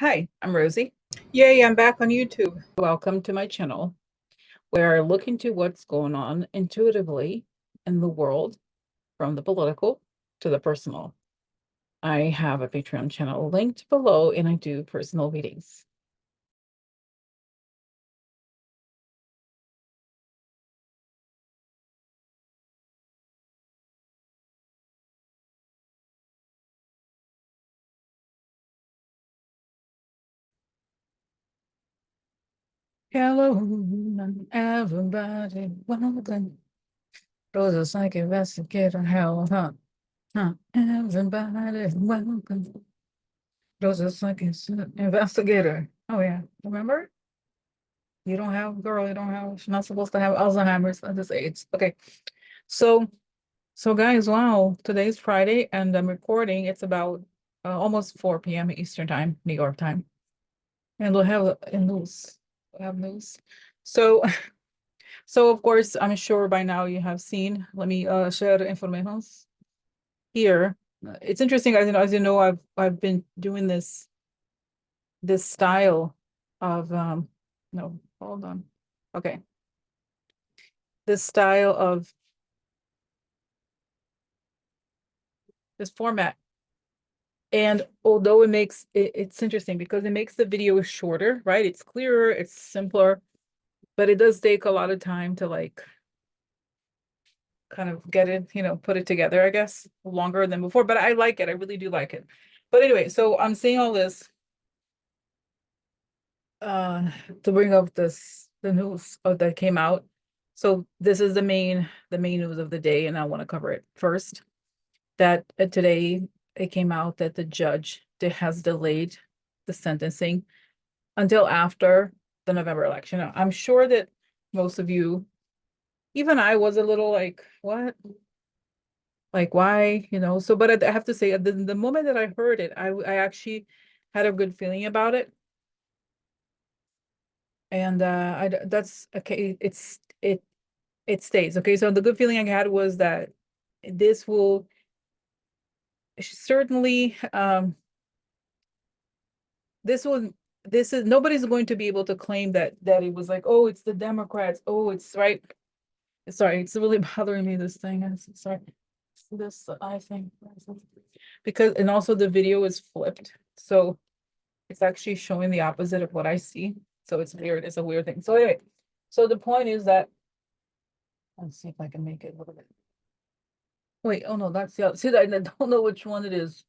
Hi, I'm Rosie. Yay, I'm back on YouTube. Welcome to my channel where I look into what's going on intuitively in the world, from the political to the personal. I have a Patreon channel linked below, and I do personal readings. Hello, everybody. Welcome. Roses like investigator hell, huh? Everybody, welcome. Roses like investigator. Oh yeah, remember? You don't have, girl, you don't have, you're not supposed to have Alzheimer's at this age. Okay. So, guys, wow, today's Friday and I'm recording. It's about almost 4 p.m. Eastern time, New York time. And we'll have a news. We'll have news. So, so of course, I'm sure by now you have seen. Let me share the information here. It's interesting, as you know, I've been doing this style of no, hold on. Okay. This style of this format. And although it's interesting because it makes the video shorter, right? It's clearer, it's simpler, but it does take a lot of time to like kind of get it, put it together, I guess, longer than before. But I like it. I really do like it. But anyway, so I'm saying all this uh to bring up the news that came out. So this is the main news of the day, and I want to cover it first. That today it came out that the judge has delayed the sentencing until after the November election. I'm sure that most of you, even I, was a little like, what? Like, why? So, but I have to say, the moment that I heard it, I actually had a good feeling about it. And that's okay. It stays. Okay. So the good feeling I had was that this will certainly, this will, this is, nobody's going to be able to claim that it was like, oh, it's the Democrats. Oh, it's right. Sorry, it's really bothering me, this thing. I'm so sorry. This, I think, because, and also the video is flipped. So it's actually showing the opposite of what I see. So it's weird. It's a weird thing. So anyway, so the point is that, let's see if I can make it a little bit. Wait, oh no, that's the other. See, I don't know which one it is.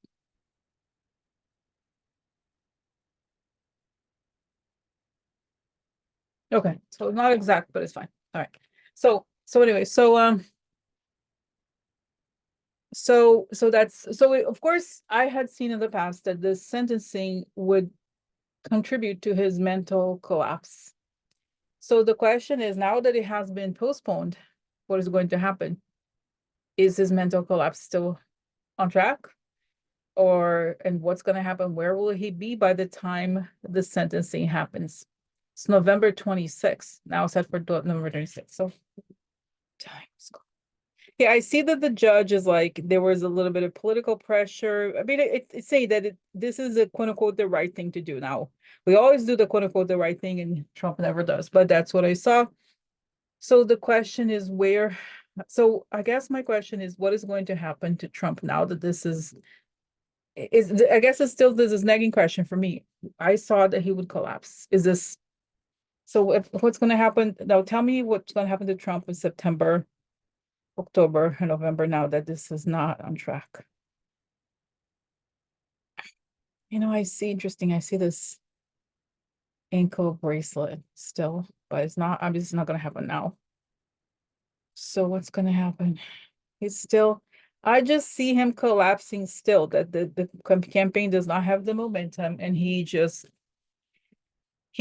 Okay, so not exact, but it's fine. All right. So anyway, so that's of course I had seen in the past that this sentencing would contribute to his mental collapse. So the question is, now that it has been postponed, what is going to happen? Is his mental collapse still on track? And what's going to happen? Where will he be by the time the sentencing happens? It's November 26th, now set for November 26th. So time's gone. Yeah, I see that the judge is like, there was a little bit of political pressure. I mean, it's saying that this is a quote unquote the right thing to do. Now, we always do the quote unquote the right thing, and Trump never does, but that's what I saw. So the question is so I guess my question is, what is going to happen to Trump now that this is I guess it's still, this is nagging question for me. I saw that he would collapse. Is this, so what's going to happen now? Tell me what's going to happen to Trump in September, October, and November, now that this is not on track. I see, interesting. I see this ankle bracelet still, but it's not, obviously it's not going to happen now. So what's going to happen? He's still, I just see him collapsing still, that the campaign does not have the momentum, and he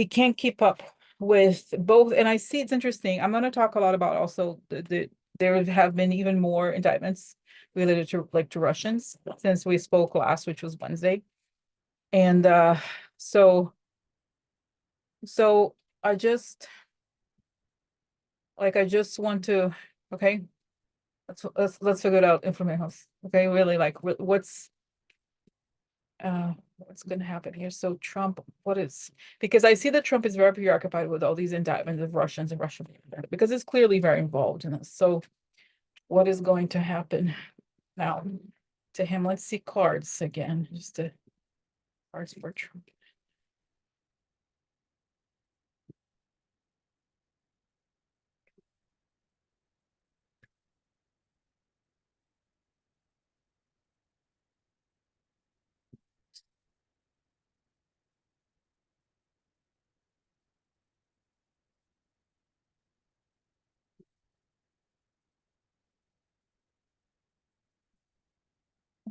can't keep up with both. And I see, it's interesting. I'm going to talk a lot about also there have been even more indictments related to Russians since we spoke last, which was Wednesday. And so I just want to, okay, let's figure it out information. Okay, really, like what's what's going to happen here? So Trump, what is, because I see that Trump is very preoccupied with all these indictments of Russians and Russian, because it's clearly very involved in this. So what is going to happen now to him? Let's see cards again, just to cards for Trump.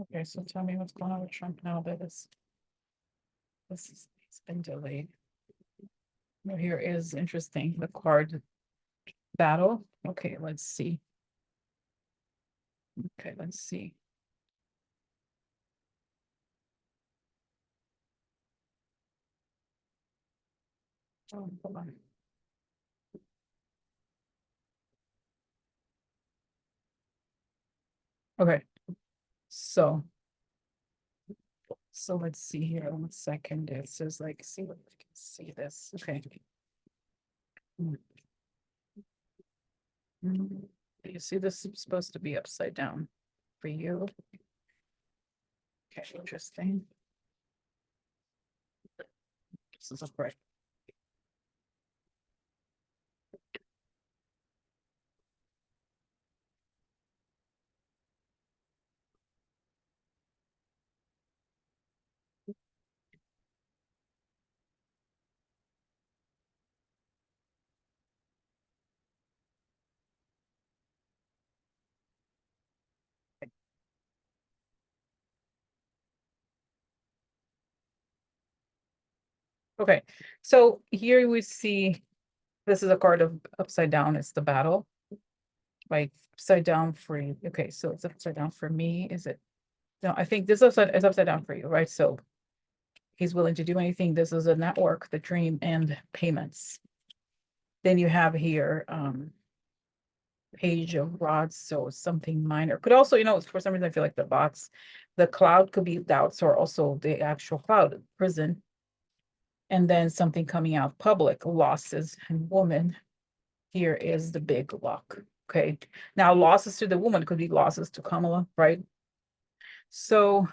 Okay, so tell me what's going on with Trump now that it's been delayed. Well, here is interesting, the card battle. Okay, let's see. Okay, let's see. Oh, hold on. Okay, so let's see here. 1 second. It says like, see what I can see this. Okay. Mm. You see, this is supposed to be upside down for you. Okay, interesting. This is upright. Okay, so here we see this is a card of upside down. It's the battle. Like upside down for you. Okay, so it's upside down for me. Is it? No, I think this is upside down for you, right? So he's willing to do anything. This is a network, the dream, and payments. Then you have here page of rods, so something minor. Could also, for some reason I feel like the cloud could be doubts, or also the actual cloud, prison. And then something coming out public, losses, and woman. Here is the big luck. Okay. Now losses to the woman could be losses to Kamala, right? So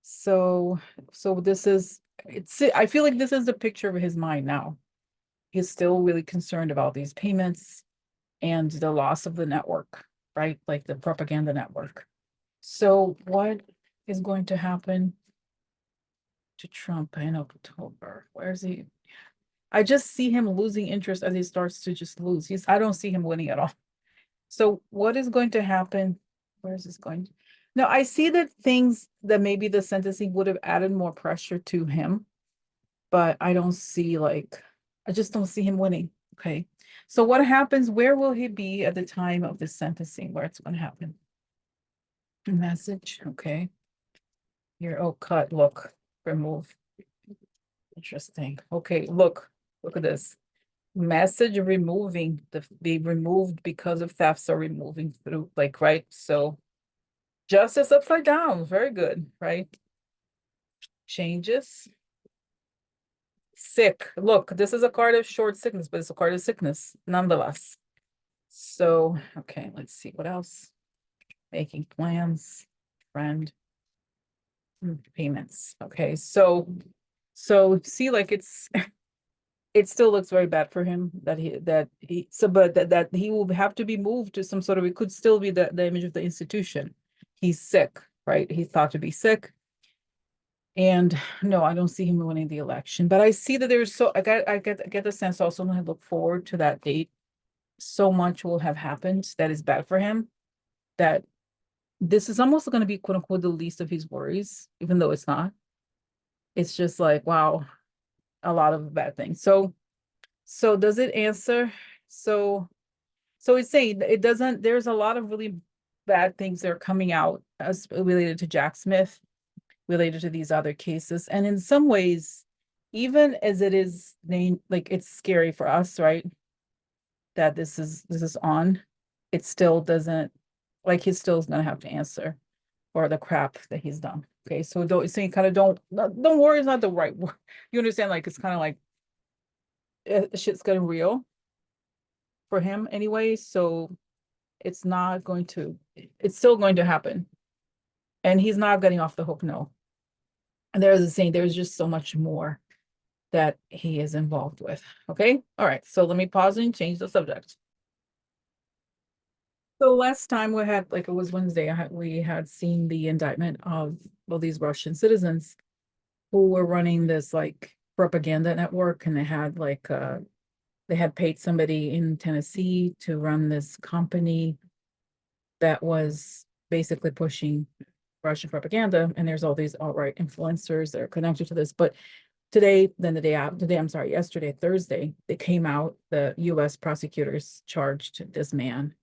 so this is, I feel like this is the picture of his mind now. He's still really concerned about these payments and the loss of the network, right? Like the propaganda network. So what is going to happen to Trump in October? Where is he? I just see him losing interest as he starts to just lose. I don't see him winning at all. So what is going to happen? Where is this going? Now I see that things that maybe the sentencing would have added more pressure to him, but I don't see I just don't see him winning. Okay. So what happens? Where will he be at the time of the sentencing? Where it's going to happen? Message. Okay. Here, oh, cut, look, remove. Interesting. Okay, look at this. Message removing, be removed because of theft, so removing through, like, right? So justice upside down, very good, right? Changes. Sick. Look, this is a card of short sickness, but it's a card of sickness nonetheless. So, okay, let's see what else. Making plans, friend, payments. Okay, so see, like it still looks very bad for him that but he will have to be moved to some sort of, it could still be the image of the institution. He's sick, right? He's thought to be sick. And no, I don't see him winning the election, but I see that there's I get the sense also when I look forward to that date, so much will have happened that is bad for him, that this is almost going to be quote unquote the least of his worries, even though it's not. It's just like, wow, a lot of bad things. So does it answer? So it's saying it doesn't, there's a lot of really bad things that are coming out as related to Jack Smith, related to these other cases. And in some ways, even as it is named, like it's scary for us, right? That this is on, it still doesn't, like he still is gonna have to answer for the crap that he's done. Okay, so don't saying kind of don't worry is not the right word. You understand? Like it's kind of like shit's getting real for him anyway. So it's not going to. It's still going to happen, and he's not getting off the hook. No, and there's a saying. There's just so much more that he is involved with. Okay, all right. So let me pause and change the subject. So last time we had, like it was Wednesday, we had seen the indictment of well these Russian citizens who were running this like propaganda network, and they had paid somebody in Tennessee to run this company that was basically pushing Russian propaganda. And there's all these alt-right influencers that are connected to this. But yesterday, Thursday, they came out, the US prosecutors charged this man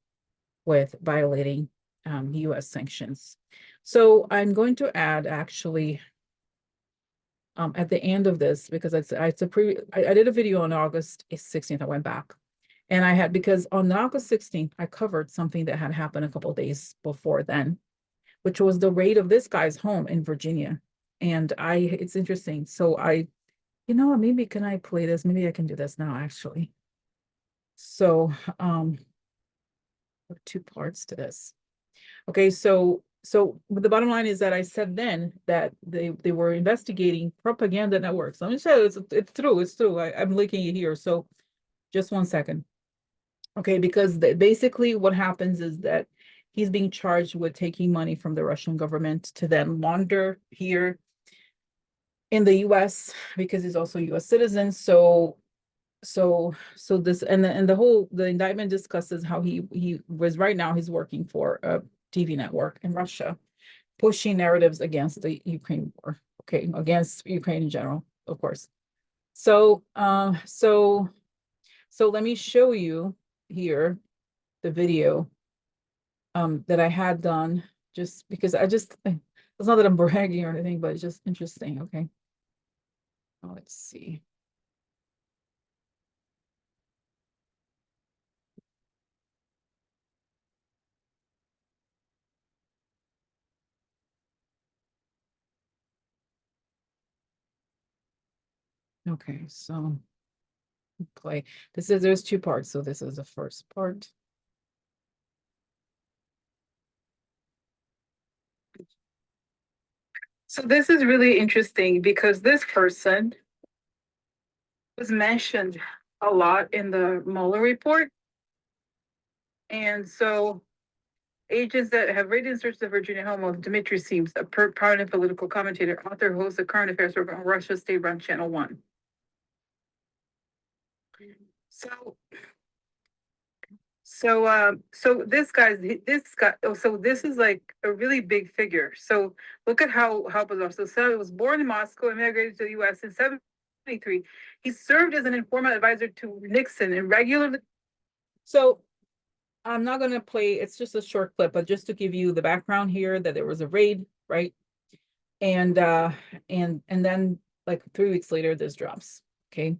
with violating US sanctions. So I'm going to add actually at the end of this, because I did a video on August 16th. I went back and I had, because on August 16th, I covered something that had happened a couple of days before then, which was the raid of this guy's home in Virginia. And it's interesting. So maybe can I play this? Maybe I can do this now, actually. So, there are two parts to this. Okay, so the bottom line is that I said then that they were investigating propaganda networks. Let me show you, it's true, it's true. I'm linking it here. So just one second. Okay, because basically what happens is that he's being charged with taking money from the Russian government to then launder here in the US because he's also a US citizen. So this and the indictment discusses how he was right now he's working for a TV network in Russia, pushing narratives against the Ukraine war, okay, against Ukraine in general, of course. So so let me show you here the video that I had done, just because it's not that I'm bragging or anything, but it's just interesting. Okay. Let's see. Okay, so play. There's two parts, so this is the first part. So this is really interesting because this person was mentioned a lot in the Mueller report. And so agents that have raided and searched the Virginia home of Dmitry Sims, a prominent political commentator, author, host of current affairs program on Russia state-run Channel 1. So so this this is like a really big figure. So look at how bizarre. So he was born in Moscow, immigrated to the US in 1973. He served as an informant advisor to Nixon and regularly. So I'm not gonna play, it's just a short clip, but just to give you the background here that there was a raid, right? And and then like 3 weeks later, this drops. Okay.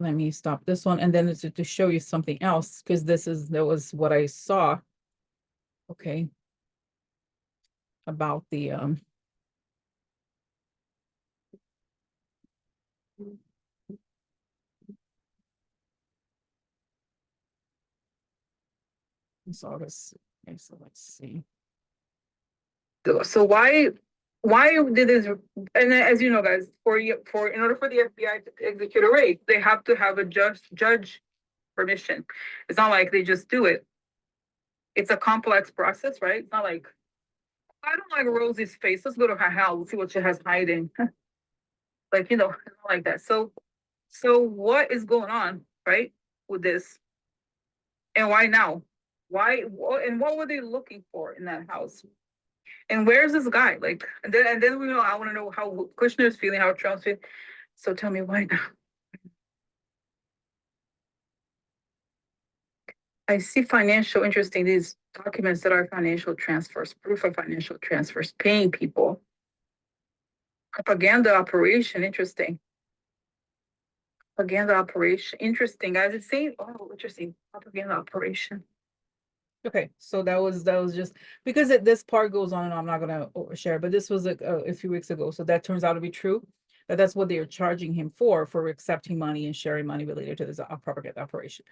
Let me stop this one. And then to show you something else, because that was what I saw. Okay. About the it's August. Okay, so let's see. So why did this, and as you know, guys, for in order for the FBI to execute a raid, they have to have a judge permission. It's not like they just do it. It's a complex process, right? It's not like I don't like Rosie's face. Let's go to her house and see what she has hiding. Like, like that. So what is going on, right, with this? And why now? And what were they looking for in that house? And where's this guy? Like, and then we know I want to know how Kushner's feeling, how Trump's feeling. So tell me why now? I see financial interesting, these documents that are financial transfers, proof of financial transfers, paying people. Propaganda operation, interesting. Propaganda operation, interesting, guys. It's saying, oh, interesting. Propaganda operation. Okay, so that was just because this part goes on, and I'm not gonna share, but this was a few weeks ago, so that turns out to be true. That's what they are charging him for accepting money and sharing money related to this propaganda operation.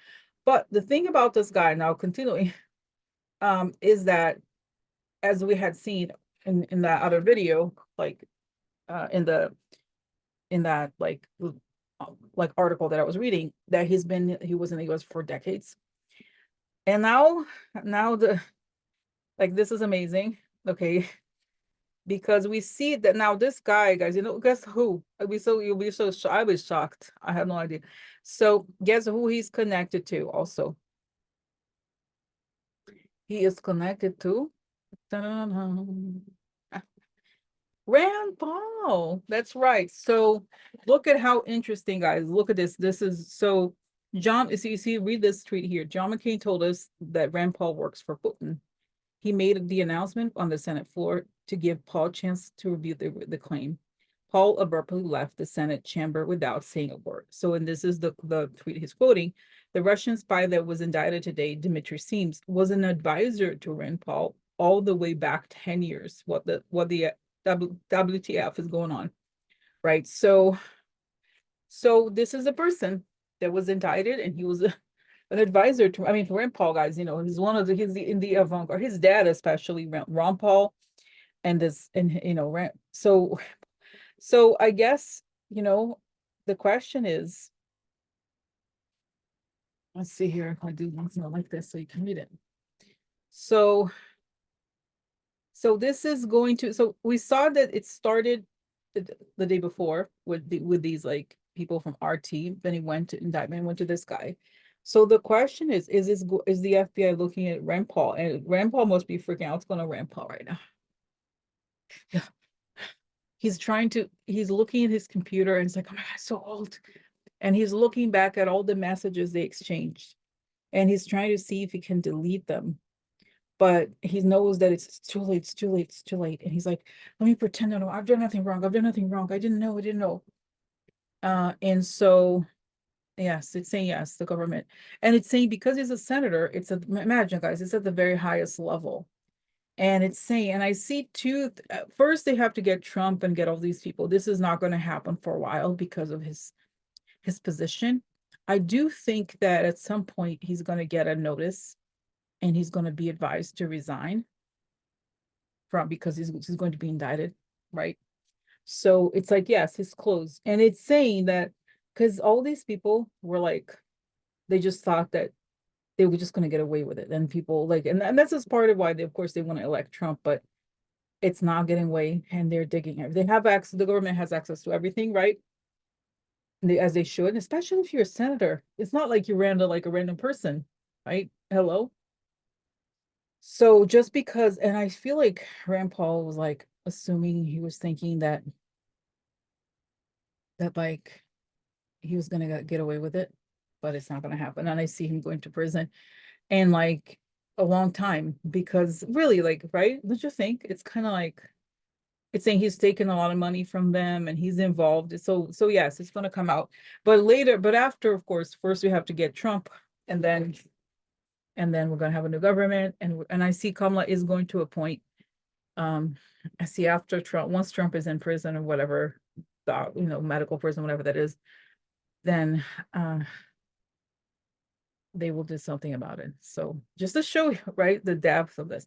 But the thing about this guy, now continuing, is that as we had seen in that other video, like in that like article that I was reading, that he was in the US for decades. And now the like this is amazing. Okay. Because we see that now this guy, guys, guess who? You'll be so I was shocked. I have no idea. So guess who he's connected to also? He is connected to Rand Paul. That's right. So look at how interesting, guys. Look at this. This is so John, you see, read this tweet here. John McCain told us that Rand Paul works for Putin. He made the announcement on the Senate floor to give Paul a chance to review the claim. Paul abruptly left the Senate chamber without saying a word. So, and this is the tweet he's quoting. The Russian spy that was indicted today, Dmitry Sims, was an advisor to Rand Paul all the way back 10 years. What the WTF is going on, right? So this is a person that was indicted, and he was an advisor to, I mean, for Rand Paul, guys, he's one of he's in the avant-garde. His dad, especially Ron Paul, and this, and Rand. So I guess, the question is, let's see here if I do one like this so you can read it. So this is going to, so we saw that it started the day before with these like people from RT. Then he went to indictment, went to this guy. So the question is the FBI looking at Rand Paul? And Rand Paul must be freaking out. What's going on Rand Paul right now? Yeah. He's looking at his computer, and it's like, oh my God, so old. And he's looking back at all the messages they exchanged. And he's trying to see if he can delete them. But he knows that it's too late, it's too late, it's too late. And he's like, let me pretend I know. I've done nothing wrong. I've done nothing wrong. I didn't know. I didn't know. And so, yes, it's saying yes, the government. And it's saying because he's a senator, imagine, guys, it's at the very highest level. And it's saying, and I see first they have to get Trump and get all these people. This is not going to happen for a while because of his position. I do think that at some point he's going to get a notice, and he's going to be advised to resign because he's going to be indicted, right? So it's like, yes, his clothes. And it's saying that because all these people were like, they just thought that they were just going to get away with it. And people like, and that's just part of why of course, they want to elect Trump, but it's not getting away, and they're digging it. They have access, the government has access to everything, right? As they should, especially if you're a senator. It's not like you ran to like a random person, right? Hello. So just because, and I feel like Rand Paul was like assuming, he was thinking that like he was gonna get away with it, but it's not gonna happen. And I see him going to prison, and like a long time, because really, like, right? Don't you think it's kind of like it's saying he's taken a lot of money from them and he's involved. So yes, it's gonna come out. But after, of course, first we have to get Trump, and then we're gonna have a new government, and I see Kamala is going to appoint. I see after Trump, once Trump is in prison or whatever, medical prison, whatever that is, then they will do something about it. So just to show you, right, the depth of this.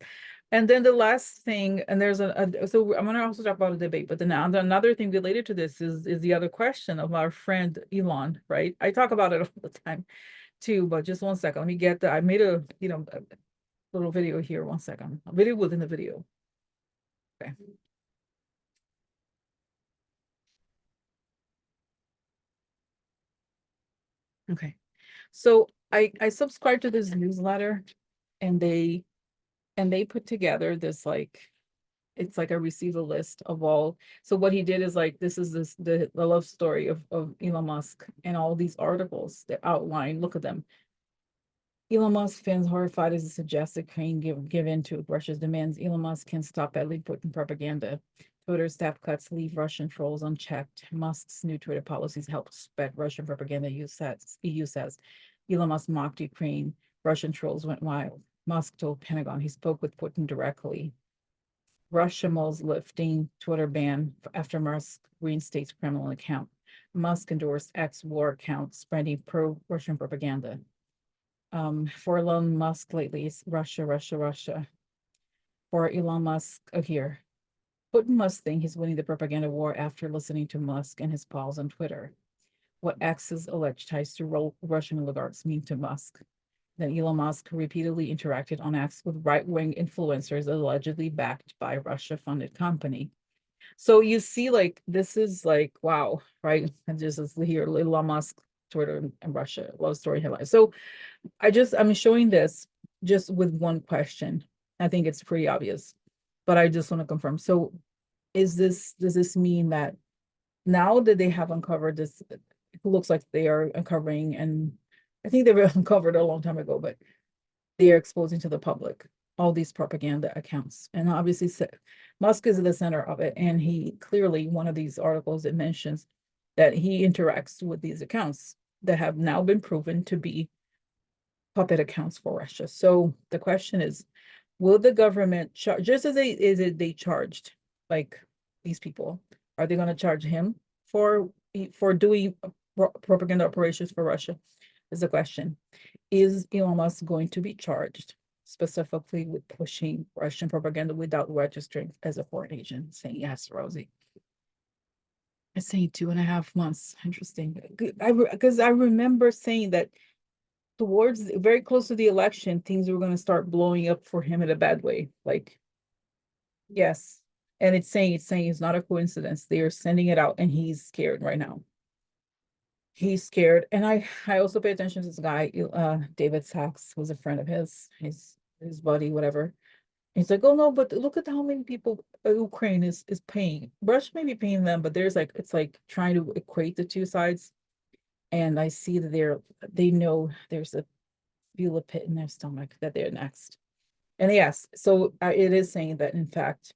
And then the last thing, and there's so I'm going to also talk about a debate, but then another thing related to this is the other question of our friend Elon, right? I talk about it all the time too, but just one second. Let me get I made a little video here. One second. A video within the video. Okay. Okay. So I subscribe to this newsletter, and they put together this like, it's like I receive a list of all. So what he did is like, this is the love story of Elon Musk, and all these articles that outline, look at them. Elon Musk fans horrified as it suggests Ukraine give in to Russia's demands. Elon Musk can stop badly Putin propaganda. Twitter staff cuts leave Russian trolls unchecked. Musk's new Twitter policies help spread Russian propaganda, EU says. Elon Musk mocked Ukraine. Russian trolls went wild. Musk told Pentagon he spoke with Putin directly. Russia mulls lifting Twitter ban after Musk reinstates Kremlin account. Musk endorsed X war account spreading pro-Russian propaganda. For Elon Musk lately, it's Russia, Russia, Russia. For Elon Musk, here. Putin must think he's winning the propaganda war after listening to Musk and his pals on Twitter. What X's alleged ties to Russian oligarchs mean to Musk. Then Elon Musk repeatedly interacted on X with right-wing influencers allegedly backed by Russia-funded company. So you see, like, this is like, wow, right? And just as here, Elon Musk, Twitter, and Russia, love story headline. So I'm showing this just with one question. I think it's pretty obvious, but I just want to confirm. So does this mean that now that they have uncovered this, it looks like they are uncovering, and I think they were uncovered a long time ago, but they are exposing to the public all these propaganda accounts. And obviously Musk is at the center of it. And he clearly, one of these articles, it mentions that he interacts with these accounts that have now been proven to be puppet accounts for Russia. So the question is, will the government charge, just as they charged like these people, are they going to charge him for doing propaganda operations for Russia? Is the question. Is Elon Musk going to be charged specifically with pushing Russian propaganda without registering as a foreign agent? Saying yes, Rosie. It's saying 2.5 months. Interesting. Because I remember saying that towards very close to the election, things were going to start blowing up for him in a bad way. Like, yes. And it's saying it's not a coincidence. They are sending it out and he's scared right now. He's scared. And I also pay attention to this guy, David Sachs, was a friend of his buddy, whatever. He's like, oh no, but look at how many people Ukraine is paying. Russia may be paying them, but there's like, it's like trying to equate the two sides. And I see that they know there's a feel a pit in their stomach that they're next. And yes, so it is saying that in fact,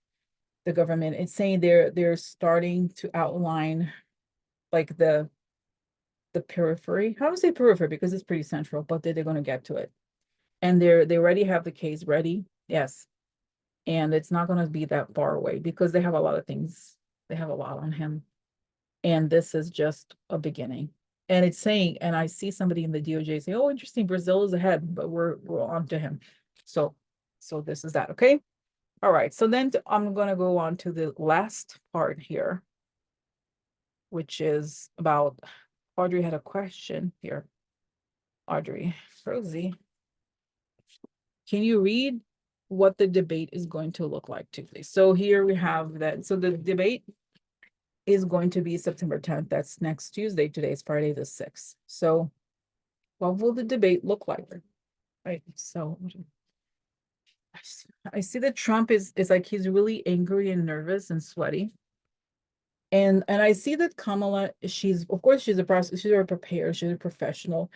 the government, it's saying they're starting to outline like the periphery. How do I say periphery? Because it's pretty central, but they're going to get to it. And they already have the case ready. Yes. And it's not going to be that far away because they have a lot of things. They have a lot on him. And this is just a beginning. And it's saying, and I see somebody in the DOJ say, oh, interesting, Brazil is ahead, but we're on to him. So this is that. Okay. All right. So then I'm going to go on to the last part here, which is about Audrey had a question here. Audrey, Rosie, can you read what the debate is going to look like today? So here we have that. So the debate is going to be September 10th. That's next Tuesday. Today is Friday the 6th. So what will the debate look like? Right. So I see that Trump is like he's really angry and nervous and sweaty. And I see that Kamala, she's of course she's a prepared, she's a professional.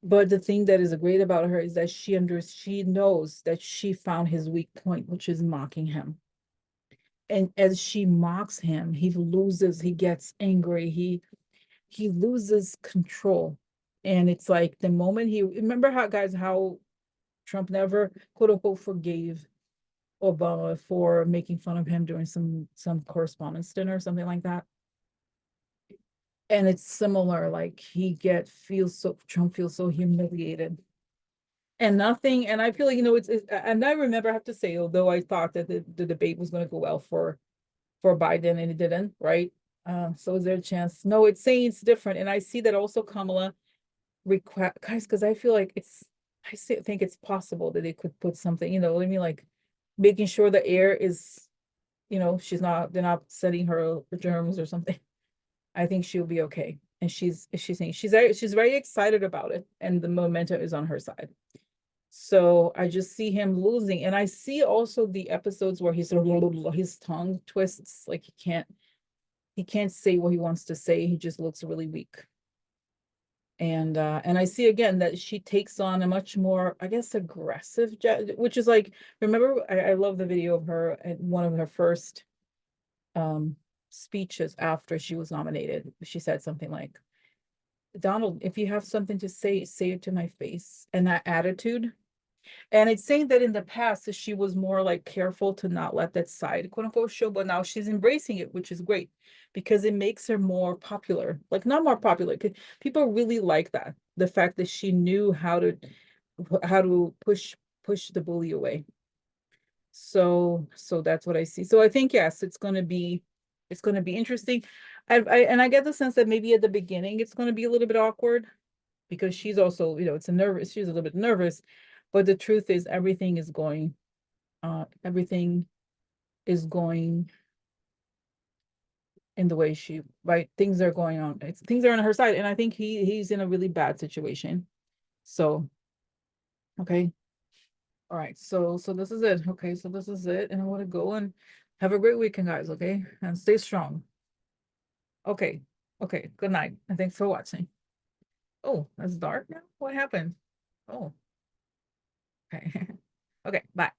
But the thing that is great about her is that she knows that she found his weak point, which is mocking him. And as she mocks him, he gets angry, he loses control. And it's like the moment he remember how Trump never quote unquote forgave Obama for making fun of him during some correspondence dinner or something like that. And it's similar, like Trump feels so humiliated and nothing. And I feel like, and I remember, I have to say, although I thought that the debate was going to go well for Biden and it didn't, right? So is there a chance? No, it's saying it's different. And I see that also Kamala request, guys, because I feel like think it's possible that they could put something, what I mean, like making sure the air is, they're not setting her germs or something. I think she'll be okay. And she's saying she's very excited about it, and the momentum is on her side. So I just see him losing, and I see also the episodes where his tongue twists, like he can't say what he wants to say. He just looks really weak. And I see again that she takes on a much more, I guess, aggressive, which is like, remember, I love the video of her at one of her first speeches after she was nominated. She said something like, Donald, if you have something to say, say it to my face. And that attitude, And it's saying that in the past that she was more like careful to not let that side quote unquote show, but now she's embracing it, which is great because it makes her more popular. Like not more popular, 'cause people really like that. The fact that she knew how to push the bully away. So that's what I see. So I think yes, it's gonna be interesting. And I get the sense that maybe at the beginning it's gonna be a little bit awkward because she's also, she's a little bit nervous, but the truth is everything is going in the way she, right? Things are going on. Things are on her side. And I think he's in a really bad situation. So, okay. All right. So this is it. Okay. So this is it. And I want to go and have a great weekend, guys. Okay. And stay strong. Okay. Okay. Good night. And thanks for watching. Oh, that's dark now. What happened? Oh, okay. Okay. Bye.